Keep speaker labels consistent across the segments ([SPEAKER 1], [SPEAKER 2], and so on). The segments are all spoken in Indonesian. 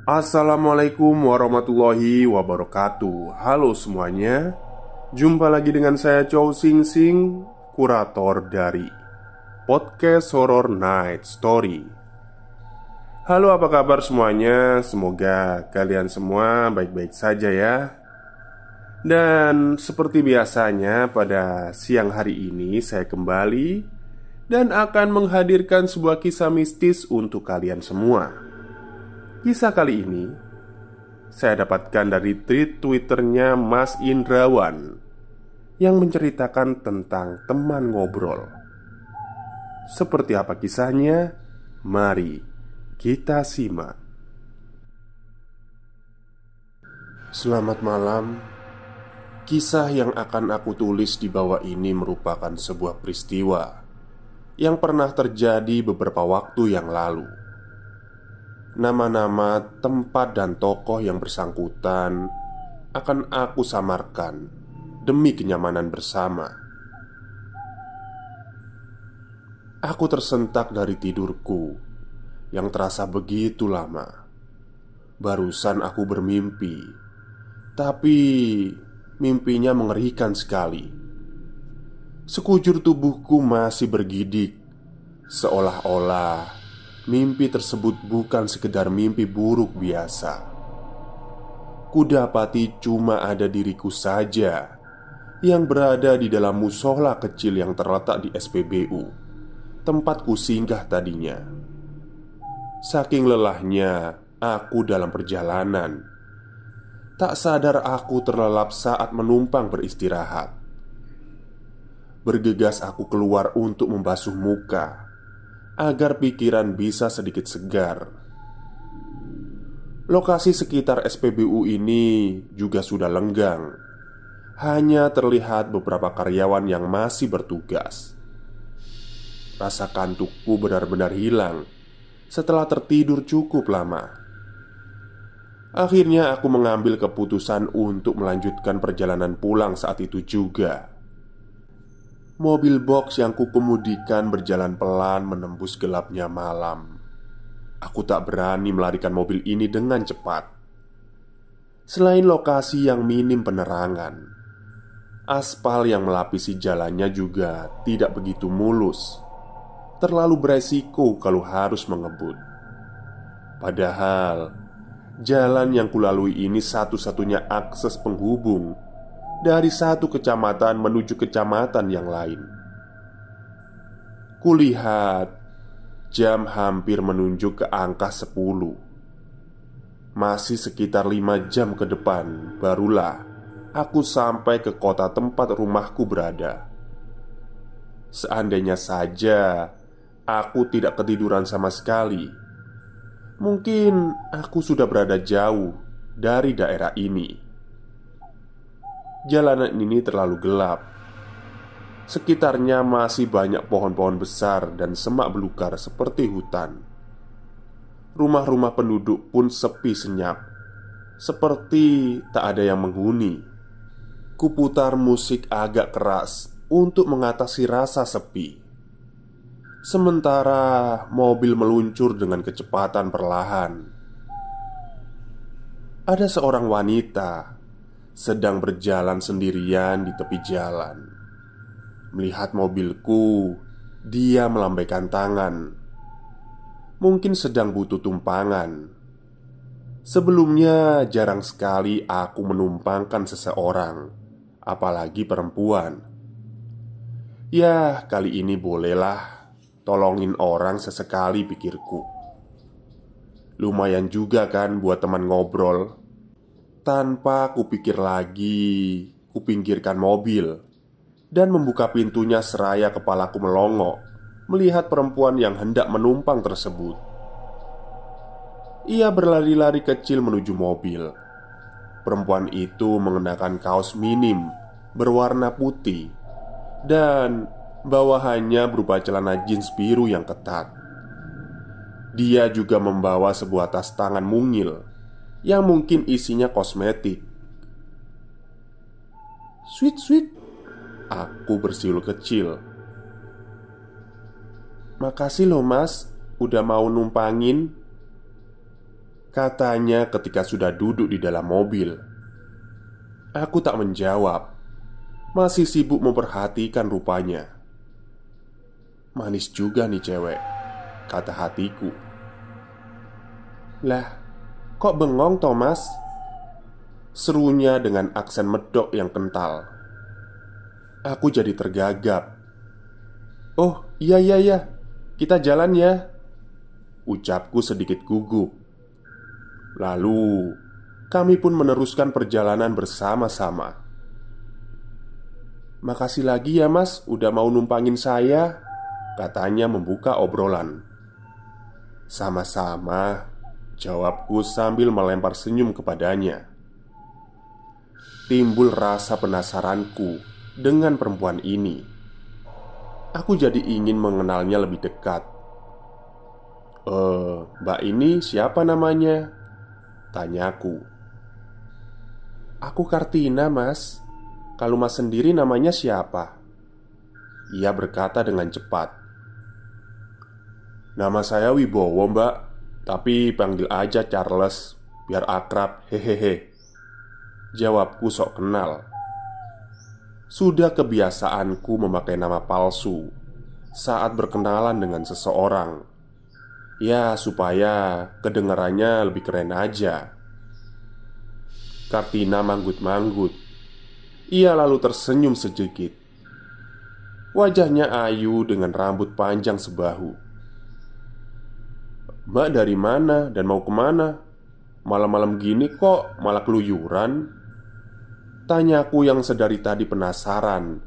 [SPEAKER 1] Assalamualaikum warahmatullahi wabarakatuh. Halo semuanya. Jumpa lagi dengan saya Chow Sing Sing, kurator dari Podcast Horror Night Story. Halo, apa kabar semuanya? Semoga kalian semua baik-baik saja ya. Dan seperti biasanya pada siang hari ini saya kembali dan akan menghadirkan sebuah kisah mistis untuk kalian semua. Kisah kali ini saya dapatkan dari tweet Twitternya Mas Indrawan yang menceritakan tentang teman ngobrol. Seperti apa kisahnya? Mari kita simak. Selamat malam. Kisah yang akan aku tulis di bawah ini merupakan sebuah peristiwa yang pernah terjadi beberapa waktu yang lalu. Nama-nama, tempat, dan tokoh yang bersangkutan akan aku samarkan demi kenyamanan bersama. Aku tersentak dari tidurku yang terasa begitu lama. Barusan aku bermimpi, tapi mimpinya mengerikan sekali. Sekujur tubuhku masih bergidik, seolah-olah mimpi tersebut bukan sekedar mimpi buruk biasa. Kudapati cuma ada diriku saja yang berada di dalam musola kecil yang terletak di SPBU, tempatku singgah tadinya. Saking lelahnya aku dalam perjalanan, tak sadar aku terlelap saat menumpang beristirahat. Bergegas aku keluar untuk membasuh muka agar pikiran bisa sedikit segar. Lokasi sekitar SPBU ini juga sudah lenggang. Hanya terlihat beberapa karyawan yang masih bertugas. Rasa kantukku benar-benar hilang setelah tertidur cukup lama. Akhirnya aku mengambil keputusan untuk melanjutkan perjalanan pulang saat itu juga. Mobil box yang kukemudikan berjalan pelan menembus gelapnya malam. Aku tak berani melarikan mobil ini dengan cepat. Selain lokasi yang minim penerangan, aspal yang melapisi jalannya juga tidak begitu mulus. Terlalu beresiko kalau harus mengebut. Padahal jalan yang kulalui ini satu-satunya akses penghubung dari satu kecamatan menuju kecamatan yang lain. Kulihat jam hampir menunjuk ke angka 10. Masih sekitar 5 jam ke depan barulah aku sampai ke kota tempat rumahku berada. Seandainya saja aku tidak ketiduran sama sekali, mungkin aku sudah berada jauh dari daerah ini. Jalanan ini terlalu gelap. Sekitarnya masih banyak pohon-pohon besar dan semak belukar seperti hutan. Rumah-rumah penduduk pun sepi senyap, seperti tak ada yang menghuni. Kuputar musik agak keras untuk mengatasi rasa sepi. Sementara mobil meluncur dengan kecepatan perlahan. Ada seorang wanita sedang berjalan sendirian di tepi jalan. Melihat mobilku, dia melambaikan tangan. Mungkin sedang butuh tumpangan. Sebelumnya jarang sekali aku menumpangkan seseorang, apalagi perempuan. Ya, kali ini bolehlah tolongin orang sesekali, pikirku. Lumayan juga kan buat teman ngobrol. Tanpa kupikir lagi, kupinggirkan mobil dan membuka pintunya seraya kepalaku melongo melihat perempuan yang hendak menumpang tersebut. Ia berlari-lari kecil menuju mobil. Perempuan itu mengenakan kaos minim berwarna putih dan bawahannya berupa celana jeans biru yang ketat. Dia juga membawa sebuah tas tangan mungil yang mungkin isinya kosmetik. "Sweet, sweet," aku bersiul kecil. "Makasih loh mas, udah mau numpangin." katanya ketika sudah duduk di dalam mobil. Aku tak menjawab, masih sibuk memperhatikan rupanya. Manis juga nih cewek, kata hatiku. Lah, kok bengong Thomas? Serunya dengan aksen medok yang kental. Aku jadi tergagap. Oh iya, kita jalan ya, ucapku sedikit gugup. Lalu kami pun meneruskan perjalanan bersama-sama. Makasih lagi ya mas, udah mau numpangin saya, katanya membuka obrolan. Sama-sama, jawabku sambil melempar senyum kepadanya. Timbul rasa penasaranku dengan perempuan ini. Aku jadi ingin mengenalnya lebih dekat. Mbak ini siapa namanya? Tanyaku. Aku Kartina mas. Kalau mas sendiri namanya siapa? Ia berkata dengan cepat. Nama saya Wibowo mbak, tapi panggil aja Charles, biar akrab, hehehe, jawabku sok kenal. Sudah kebiasaanku memakai nama palsu saat berkenalan dengan seseorang. Ya supaya kedengarannya lebih keren aja. Kartina manggut-manggut. Ia lalu tersenyum sedikit. Wajahnya ayu dengan rambut panjang sebahu. Mbak dari mana dan mau kemana? Malam-malam gini kok malah keluyuran? Tanyaku yang sedari tadi penasaran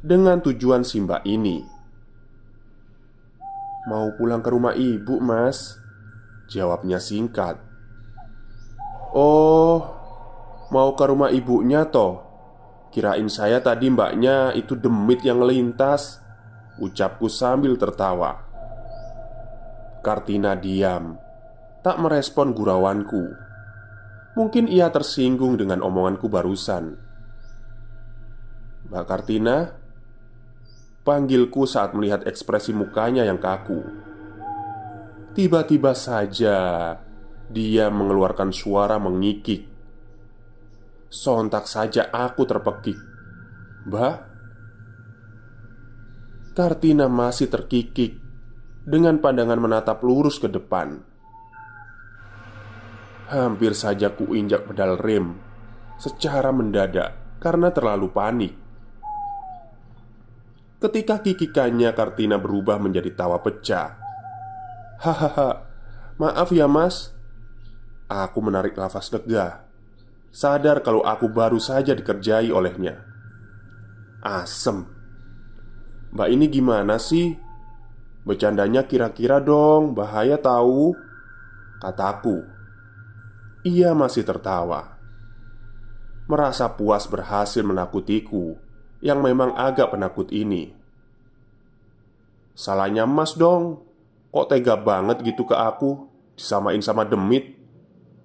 [SPEAKER 1] dengan tujuan si mbak ini. Mau pulang ke rumah ibu mas, jawabnya singkat. Oh, mau ke rumah ibunya toh? Kirain saya tadi mbaknya itu demit yang melintas, ucapku sambil tertawa. Kartina diam, tak merespon gurauanku. Mungkin ia tersinggung dengan omonganku barusan. Mbak Kartina, panggilku saat melihat ekspresi mukanya yang kaku. Tiba-tiba saja dia mengeluarkan suara mengikik. Sontak saja aku terpekik. Mbak? Kartina masih terkikik dengan pandangan menatap lurus ke depan. Hampir saja kuinjak pedal rem secara mendadak karena terlalu panik. Ketika kikikannya Kartina berubah menjadi tawa pecah. Hahaha, maaf ya mas. Aku menarik nafas lega, sadar kalau aku baru saja dikerjai olehnya. Asem. Mbak ini gimana sih? Bercandanya kira-kira dong, bahaya tahu, kataku. Ia masih tertawa, merasa puas berhasil menakutiku yang memang agak penakut ini. Salahnya mas dong. Kok tega banget gitu ke aku, disamain sama demit.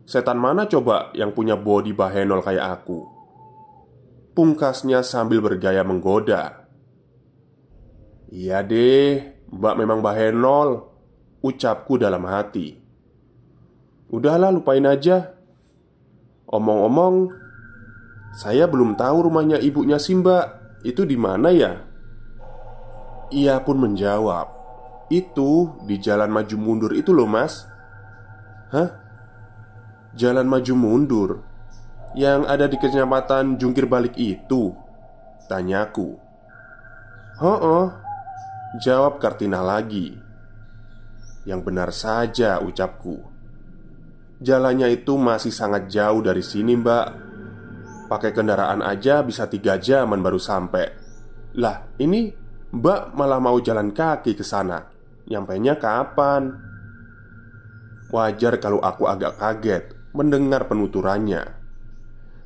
[SPEAKER 1] Setan mana coba yang punya body bahenol kayak aku? Pungkasnya sambil bergaya menggoda. Iya deh, mbak memang bahenol, ucapku dalam hati. Udahlah lupain aja. Omong-omong, saya belum tahu rumahnya ibunya si mbak. Itu di mana ya? Ia pun menjawab, itu di jalan maju mundur itu loh mas. Hah? Jalan maju mundur yang ada di kecamatan Jungkir Balik itu? Tanyaku. Oh, jawab Kartina lagi. Yang benar saja, ucapku. Jalannya itu masih sangat jauh dari sini mbak. Pakai kendaraan aja bisa 3 jaman baru sampai. Lah ini mbak malah mau jalan kaki ke sana. Nyampainya kapan? Wajar kalau aku agak kaget mendengar penuturannya.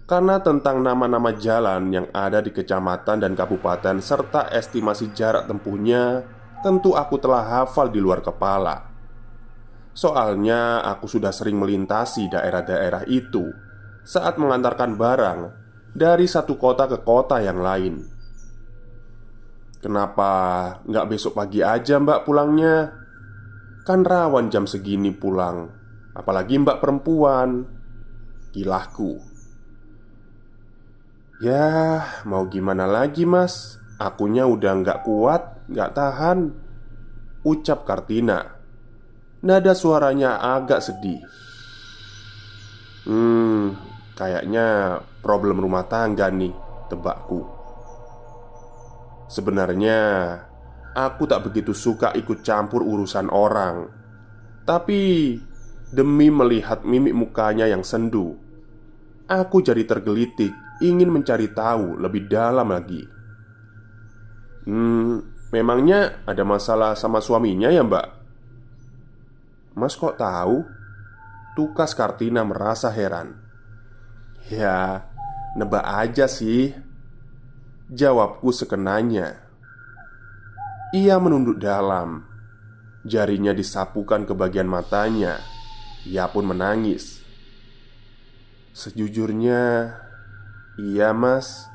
[SPEAKER 1] Karena tentang nama-nama jalan yang ada di kecamatan dan kabupaten serta estimasi jarak tempuhnya, tentu aku telah hafal di luar kepala. Soalnya aku sudah sering melintasi daerah-daerah itu saat mengantarkan barang dari satu kota ke kota yang lain. Kenapa nggak besok pagi aja mbak pulangnya? Kan rawan jam segini pulang. Apalagi mbak perempuan, kilahku. Ya, mau gimana lagi mas, akunya udah gak kuat, gak tahan, ucap Kartina. Nada suaranya agak sedih. Kayaknya problem rumah tangga nih, tebakku. Sebenarnya aku tak begitu suka ikut campur urusan orang, tapi demi melihat mimik mukanya yang sendu, aku jadi tergelitik ingin mencari tahu lebih dalam lagi. Memangnya ada masalah sama suaminya ya mbak? Mas kok tahu? Tukas Kartina merasa heran. Ya, nebak aja sih, jawabku sekenanya. Ia menunduk dalam. Jarinya disapukan ke bagian matanya. Ia pun menangis. Sejujurnya, iya mas,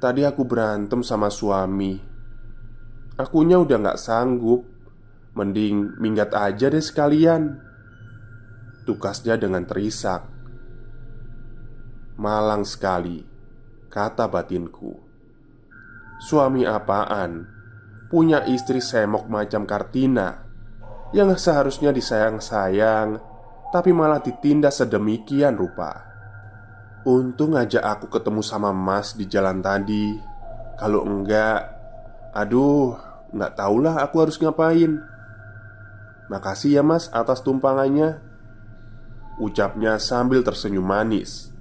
[SPEAKER 1] tadi aku berantem sama suami. Akunya udah gak sanggup. Mending minggat aja deh sekalian, tukasnya dengan terisak. Malang sekali, kata batinku. Suami apaan? Punya istri semok macam Kartina, yang seharusnya disayang-sayang, tapi malah ditindas sedemikian rupa. Untung aja aku ketemu sama mas di jalan tadi. Kalau enggak, aduh, nggak tahulah aku harus ngapain. Makasih ya mas atas tumpangannya, ucapnya sambil tersenyum manis.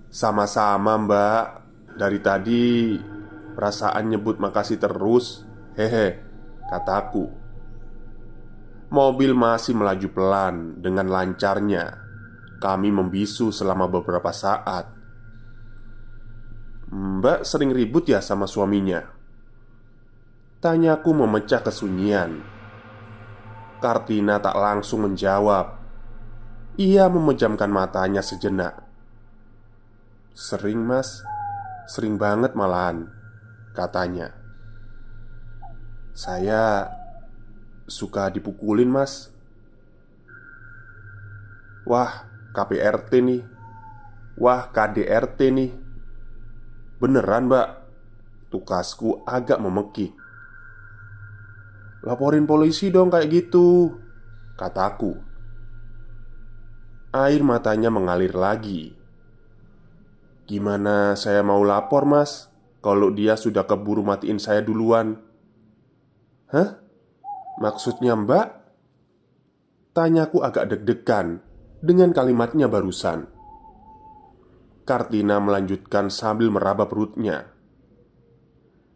[SPEAKER 1] Sama-sama mbak. Dari tadi perasaan nyebut makasih terus. Hehe, kataku. Mobil masih melaju pelan. Dengan lancarnya kami membisu selama beberapa saat. Mbak sering ribut ya sama suaminya? Tanyaku memecah kesunyian. Kartina tak langsung menjawab. Ia memejamkan matanya sejenak. Sering mas, sering banget malahan, katanya. Saya suka dipukulin mas. Wah, KPRT nih. Wah, KDRT nih. Beneran mbak? Tukasku agak memekik. Laporin polisi dong kayak gitu, kataku. Air matanya mengalir lagi. Gimana saya mau lapor mas, kalau dia sudah keburu matiin saya duluan? Hah? Maksudnya mbak? Tanyaku agak deg-degan dengan kalimatnya barusan. Kartina melanjutkan sambil meraba perutnya.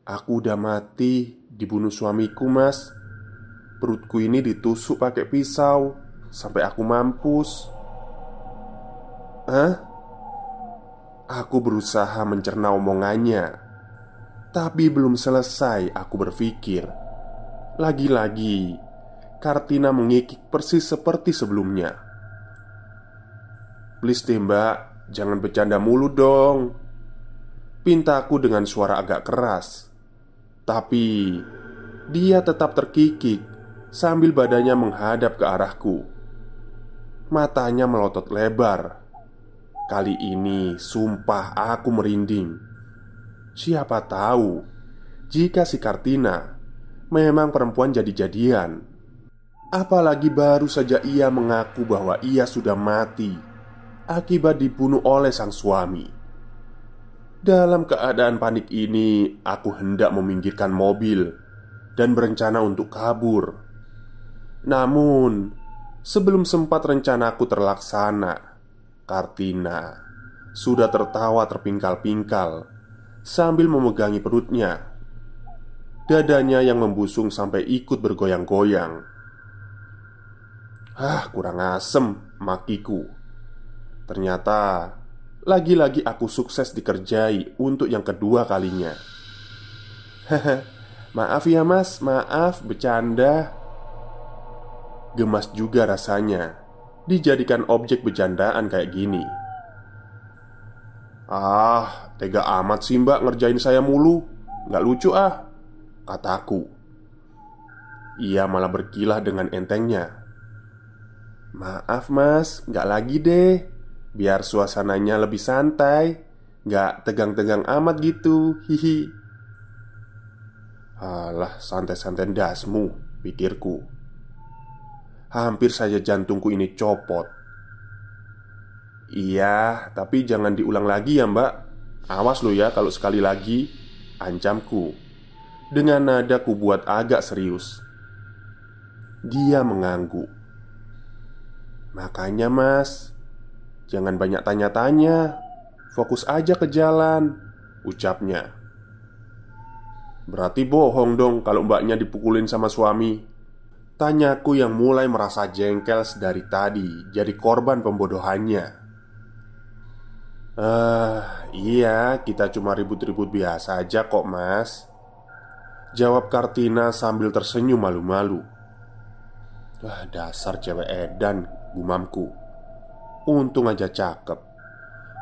[SPEAKER 1] Aku udah mati, dibunuh suamiku mas. Perutku ini ditusuk pakai pisau sampai aku mampus. Hah? Aku berusaha mencerna omongannya, tapi belum selesai aku berpikir. Lagi-lagi Kartina mengikik persis seperti sebelumnya. Please deh mbak, jangan bercanda mulu dong, pintaku dengan suara agak keras. Tapi dia tetap terkikik sambil badannya menghadap ke arahku. Matanya melotot lebar. Kali ini sumpah aku merinding. Siapa tahu jika si Kartina memang perempuan jadi-jadian. Apalagi baru saja ia mengaku bahwa ia sudah mati akibat dibunuh oleh sang suami. Dalam keadaan panik ini, aku hendak meminggirkan mobil dan berencana untuk kabur. Namun, sebelum sempat rencanaku terlaksana, Kartina sudah tertawa terpingkal-pingkal sambil memegangi perutnya. Dadanya yang membusung sampai ikut bergoyang-goyang. Kurang asem, makiku. Ternyata lagi-lagi aku sukses dikerjai untuk yang kedua kalinya. Maaf ya mas, maaf, bercanda. Gemas juga rasanya dijadikan objek bercandaan kayak gini. Tega amat sih mbak ngerjain saya mulu. Nggak lucu kataku. Ia malah berkilah dengan entengnya. Maaf mas, nggak lagi deh. Biar suasananya lebih santai, nggak tegang-tegang amat gitu. Hihi. Alah, santai-santai dasmu, pikirku. Hampir saja jantungku ini copot. Iya, tapi jangan diulang lagi ya mbak. Awas lo ya kalau sekali lagi, ancamku. Dengan nada ku buat agak serius. Dia mengangguk. Makanya mas, jangan banyak tanya-tanya. Fokus aja ke jalan, ucapnya. Berarti bohong dong kalau mbaknya dipukulin sama suami. Tanyaku yang mulai merasa jengkel sedari tadi jadi korban pembodohannya. Iya, kita cuma ribut-ribut biasa aja kok mas, jawab Kartina sambil tersenyum malu-malu. Dasar cewek edan, gumamku. Untung aja cakep.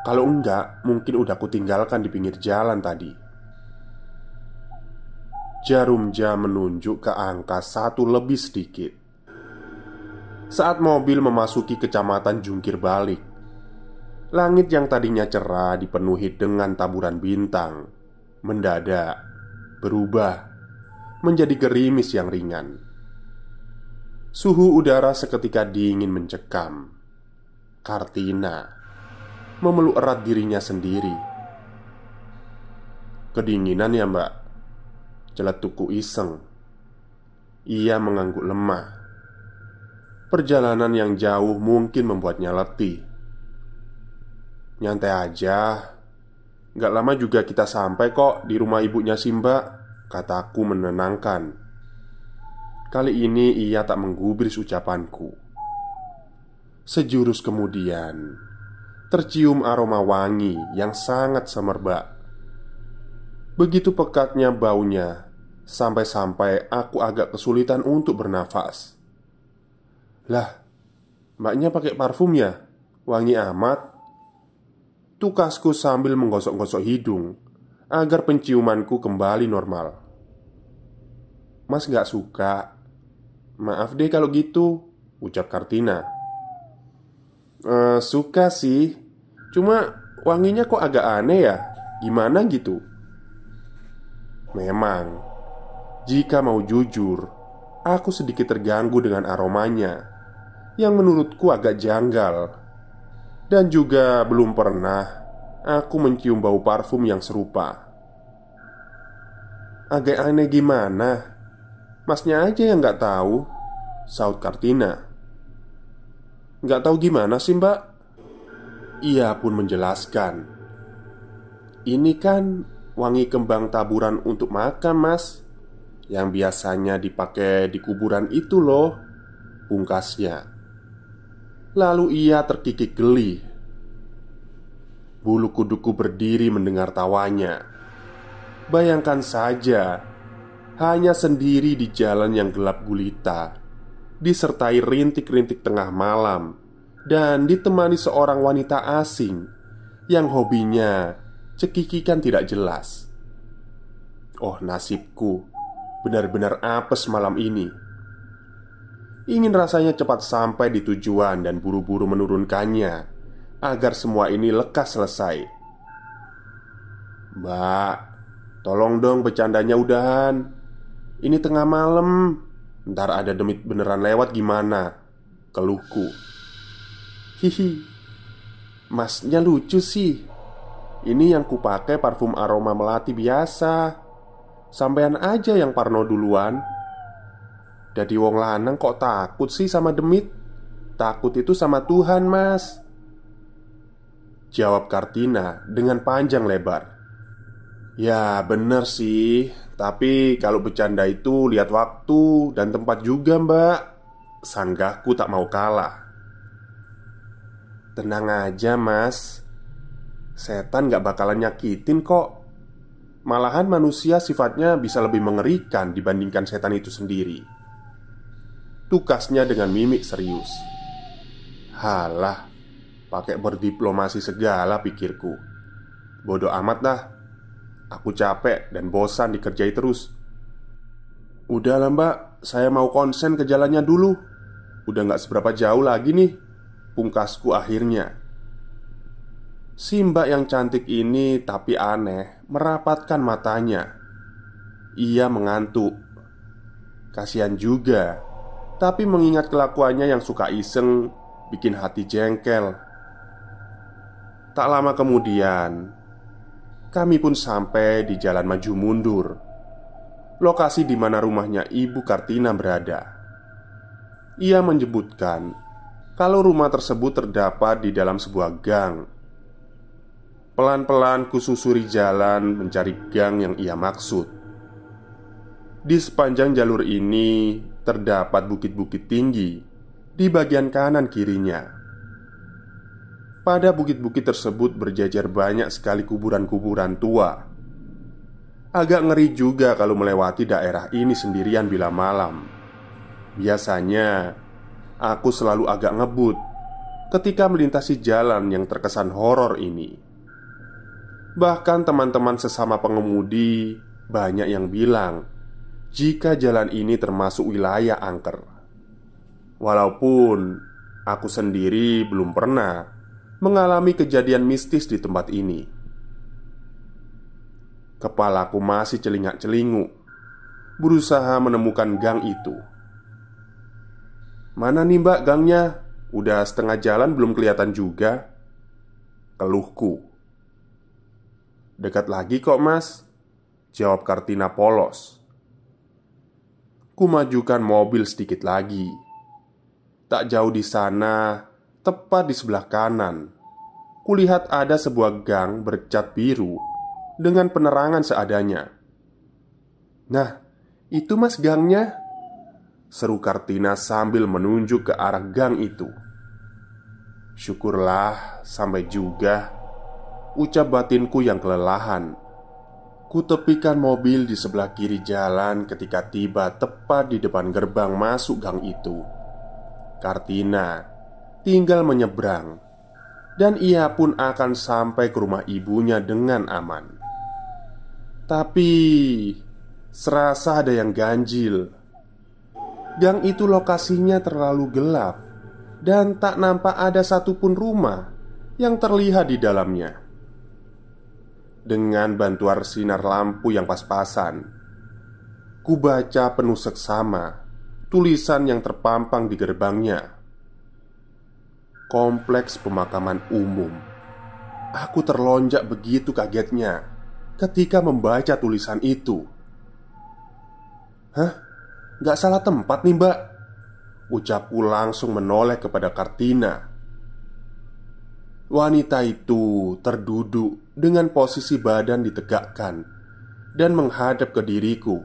[SPEAKER 1] Kalau enggak, mungkin udah kutinggalkan di pinggir jalan tadi. Jarum jam menunjuk ke angka 1 lebih sedikit. Saat mobil memasuki kecamatan Jungkir Balik, langit yang tadinya cerah dipenuhi dengan taburan bintang mendadak berubah menjadi gerimis yang ringan. Suhu udara seketika dingin mencekam. Kartina memeluk erat dirinya sendiri. Kedinginan ya mbak? Celetukku iseng. Ia mengangguk lemah. Perjalanan yang jauh mungkin membuatnya letih. Nyantai aja. Gak lama juga kita sampai kok di rumah ibunya si mbak, kataku menenangkan. Kali ini ia tak menggubris ucapanku. Sejurus kemudian, tercium aroma wangi yang sangat semerbak. Begitu pekatnya baunya, sampai-sampai aku agak kesulitan untuk bernafas. Lah, mbaknya pakai parfum ya? Wangi amat. Tukasku sambil menggosok-gosok hidung agar penciumanku kembali normal. Mas gak suka? Maaf deh kalau gitu, ucap Kartina. Suka sih, cuma wanginya kok agak aneh ya. Gimana gitu? Memang, jika mau jujur, aku sedikit terganggu dengan aromanya yang menurutku agak janggal. Dan juga belum pernah aku mencium bau parfum yang serupa. Agak aneh gimana? Masnya aja yang gak tahu, saut Kartina. Gak tahu gimana sih mbak? Ia pun menjelaskan. Ini kan wangi kembang taburan untuk makan mas, yang biasanya dipakai di kuburan itu loh, pungkasnya. Lalu ia terkikik geli. Bulu kuduku berdiri mendengar tawanya. Bayangkan saja, hanya sendiri di jalan yang gelap gulita, disertai rintik-rintik tengah malam, dan ditemani seorang wanita asing yang hobinya cekikikan tidak jelas. Oh nasibku, benar-benar apes malam ini. Ingin rasanya cepat sampai di tujuan dan buru-buru menurunkannya agar semua ini lekas selesai. Mbak, tolong dong bercandanya udahan. Ini tengah malam, ntar ada demit beneran lewat gimana? Keluhku. Hihi, masnya lucu sih. Ini yang kupakai parfum aroma melati biasa. Sampean aja yang parno duluan. Jadi wong lanang kok takut sih sama demit? Takut itu sama Tuhan mas, jawab Kartina dengan panjang lebar. Ya bener sih, tapi kalau bercanda itu lihat waktu dan tempat juga mbak, sanggahku tak mau kalah. Tenang aja mas, setan gak bakalan nyakitin kok. Malahan manusia sifatnya bisa lebih mengerikan dibandingkan setan itu sendiri, tukasnya dengan mimik serius. Halah, pakai berdiplomasi segala pikirku. Bodoh amat dah. Aku capek dan bosan dikerjai terus. Udahlah mbak, saya mau konsen ke jalannya dulu. Udah gak seberapa jauh lagi nih, pungkasku akhirnya. Si mbak yang cantik ini tapi aneh merapatkan matanya. Ia mengantuk. Kasihan juga, tapi mengingat kelakuannya yang suka iseng bikin hati jengkel. Tak lama kemudian, kami pun sampai di jalan maju mundur, lokasi di mana rumahnya Ibu Kartina berada. Ia menyebutkan kalau rumah tersebut terdapat di dalam sebuah gang. Pelan-pelan kususuri jalan mencari gang yang ia maksud. Di sepanjang jalur ini terdapat bukit-bukit tinggi di bagian kanan kirinya. Pada bukit-bukit tersebut berjajar banyak sekali kuburan-kuburan tua. Agak ngeri juga kalau melewati daerah ini sendirian bila malam. Biasanya aku selalu agak ngebut ketika melintasi jalan yang terkesan horor ini. Bahkan teman-teman sesama pengemudi banyak yang bilang jika jalan ini termasuk wilayah angker. Walaupun aku sendiri belum pernah mengalami kejadian mistis di tempat ini. Kepalaku masih celingak-celinguk, berusaha menemukan gang itu. "Mana nih mbak gangnya? Udah setengah jalan belum kelihatan juga," keluhku. "Dekat lagi kok mas," jawab Kartina polos. Kumajukan mobil sedikit lagi. Tak jauh di sana, tepat di sebelah kanan, kulihat ada sebuah gang bercat biru dengan penerangan seadanya. "Nah, itu mas gangnya," seru Kartina sambil menunjuk ke arah gang itu. "Syukurlah sampai juga," ucap batinku yang kelelahan. Kutepikan mobil di sebelah kiri jalan ketika tiba tepat di depan gerbang masuk gang itu. Kartina tinggal menyeberang, dan ia pun akan sampai ke rumah ibunya dengan aman. Tapi serasa ada yang ganjil. Gang itu lokasinya terlalu gelap dan tak nampak ada satupun rumah yang terlihat di dalamnya. Dengan bantuan sinar lampu yang pas-pasan, kubaca penuh seksama tulisan yang terpampang di gerbangnya. "Kompleks Pemakaman Umum." Aku terlonjak begitu kagetnya ketika membaca tulisan itu. "Hah? Gak salah tempat nih mbak?" ucapku langsung menoleh kepada Kartina. Wanita itu terduduk dengan posisi badan ditegakkan dan menghadap ke diriku.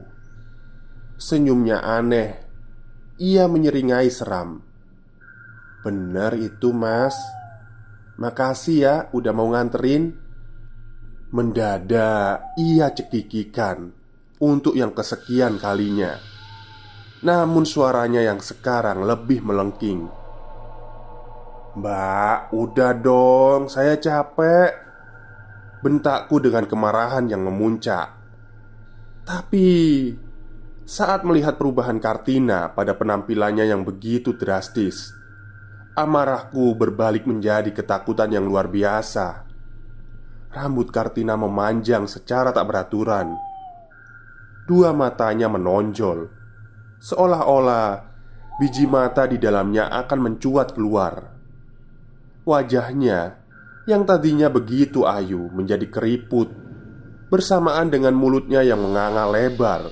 [SPEAKER 1] Senyumnya aneh. Ia menyeringai seram. "Bener itu mas. Makasih ya udah mau nganterin." Mendadak ia cekikikan untuk yang kesekian kalinya. Namun suaranya yang sekarang lebih melengking. "Mbak, udah dong, saya capek," bentakku dengan kemarahan yang memuncak. Tapi saat melihat perubahan Kartina pada penampilannya yang begitu drastis, amarahku berbalik menjadi ketakutan yang luar biasa. Rambut Kartina memanjang secara tak beraturan. Dua matanya menonjol, seolah-olah biji mata di dalamnya akan mencuat keluar. Wajahnya yang tadinya begitu ayu menjadi keriput, bersamaan dengan mulutnya yang menganga lebar,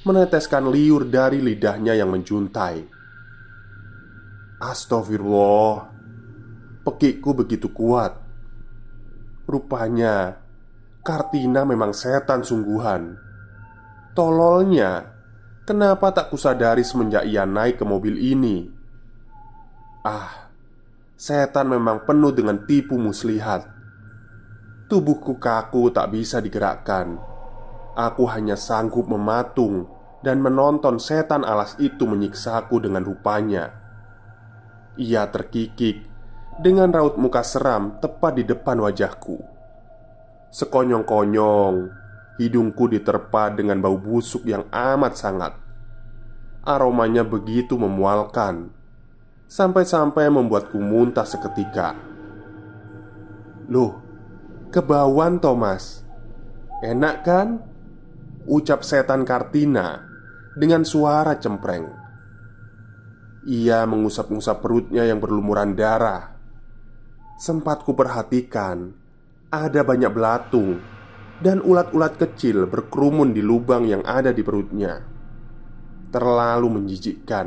[SPEAKER 1] meneteskan liur dari lidahnya yang menjuntai. Astagfirullah, pekikku begitu kuat. Rupanya Kartina memang setan sungguhan. Tololnya, kenapa tak kusadari semenjak ia naik ke mobil ini? Setan memang penuh dengan tipu muslihat. Tubuhku kaku tak bisa digerakkan. Aku hanya sanggup mematung dan menonton setan alas itu menyiksaku dengan rupanya. Ia terkikik dengan raut muka seram tepat di depan wajahku. Sekonyong-konyong, hidungku diterpa dengan bau busuk yang amat sangat. Aromanya begitu memualkan. sampai-sampai membuatku muntah seketika. "Loh, kebauan Thomas. Enak kan?" ucap setan Kartina dengan suara cempreng. Ia mengusap-ngusap perutnya yang berlumuran darah. Sempat kuperhatikan, ada banyak belatung dan ulat-ulat kecil berkerumun di lubang yang ada di perutnya. Terlalu menjijikkan.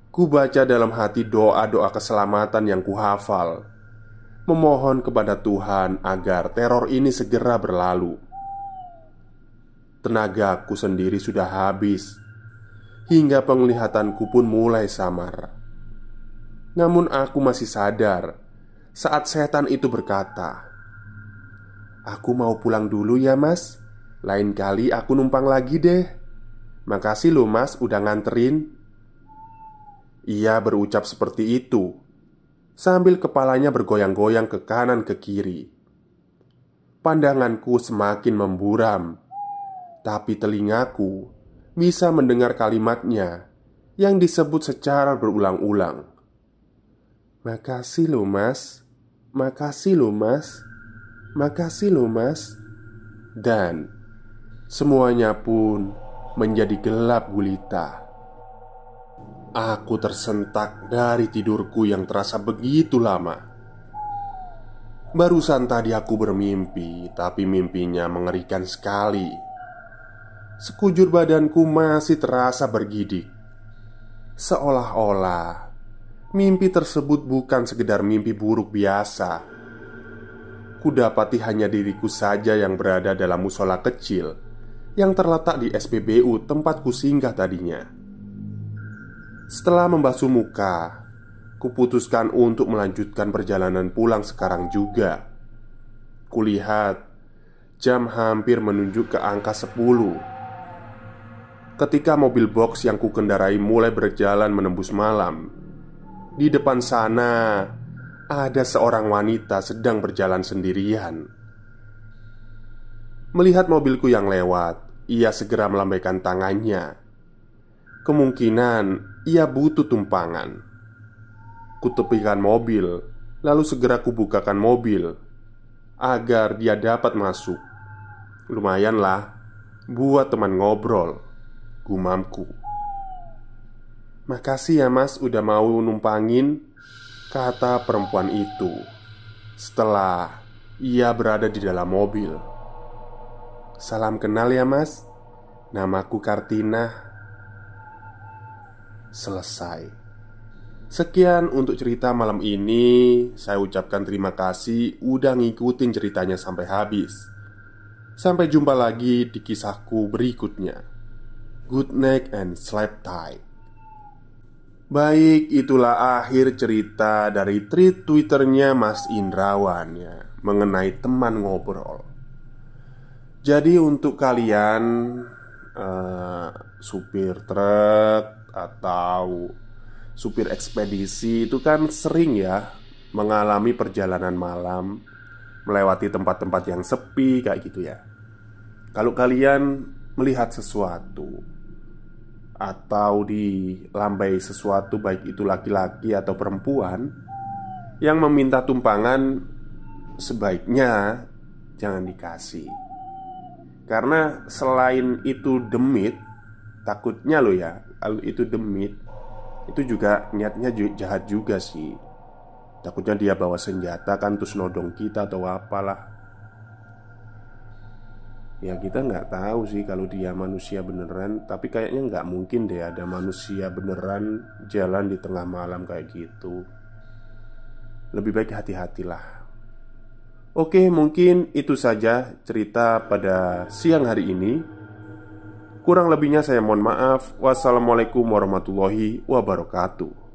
[SPEAKER 1] Ku baca dalam hati doa-doa keselamatan yang kuhafal, memohon kepada Tuhan agar teror ini segera berlalu. Tenagaku sendiri sudah habis, hingga penglihatanku pun mulai samar. Namun aku masih sadar saat setan itu berkata, "Aku mau pulang dulu ya mas. Lain kali aku numpang lagi deh. Makasih loh mas udah nganterin." Ia berucap seperti itu sambil kepalanya bergoyang-goyang ke kanan ke kiri. Pandanganku semakin memburam, tapi telingaku bisa mendengar kalimatnya yang disebut secara berulang-ulang. "Makasih loh mas. Makasih loh mas. Makasih loh mas." Dan semuanya pun menjadi gelap gulita. Aku tersentak dari tidurku yang terasa begitu lama. Barusan tadi aku bermimpi, tapi mimpinya mengerikan sekali. Sekujur badanku masih terasa bergidik, seolah-olah mimpi tersebut bukan sekedar mimpi buruk biasa. Kudapati hanya diriku saja yang berada dalam musola kecil yang terletak di SPBU tempatku singgah tadinya. Setelah membasuh muka, kuputuskan untuk melanjutkan perjalanan pulang sekarang juga. Kulihat jam hampir menunjuk ke angka 10 ketika mobil box yang kukendarai mulai berjalan menembus malam. Di depan sana ada seorang wanita sedang berjalan sendirian. Melihat mobilku yang lewat, ia segera melambaikan tangannya. Kemungkinan ia butuh tumpangan. Kutepikan mobil, lalu segera kubukakan mobil agar dia dapat masuk. Lumayanlah buat teman ngobrol, gumamku. "Makasih ya mas udah mau numpangin," kata perempuan itu setelah ia berada di dalam mobil. "Salam kenal ya mas. Namaku Kartina." Selesai. Sekian untuk cerita malam ini. Saya ucapkan terima kasih udah ngikutin ceritanya sampai habis. Sampai jumpa lagi di kisahku berikutnya. Good night and sleep tight. Baik, itulah akhir cerita dari tweet Twitternya Mas Indrawan ya, mengenai teman ngobrol. Jadi untuk kalian supir truk atau supir ekspedisi itu kan sering ya mengalami perjalanan malam, melewati tempat-tempat yang sepi kayak gitu ya. Kalau kalian melihat sesuatu atau dilambai sesuatu, baik itu laki-laki atau perempuan yang meminta tumpangan, sebaiknya jangan dikasih. Karena selain itu demit, takutnya lo ya, kalau itu demit, itu juga niatnya jahat juga sih. Takutnya dia bawa senjata kan, terus nodong kita atau apalah. Ya kita nggak tahu sih kalau dia manusia beneran. Tapi kayaknya nggak mungkin deh ada manusia beneran jalan di tengah malam kayak gitu. Lebih baik hati-hatilah. Oke, mungkin itu saja cerita pada siang hari ini. Kurang lebihnya saya mohon maaf. Wassalamualaikum warahmatullahi wabarakatuh.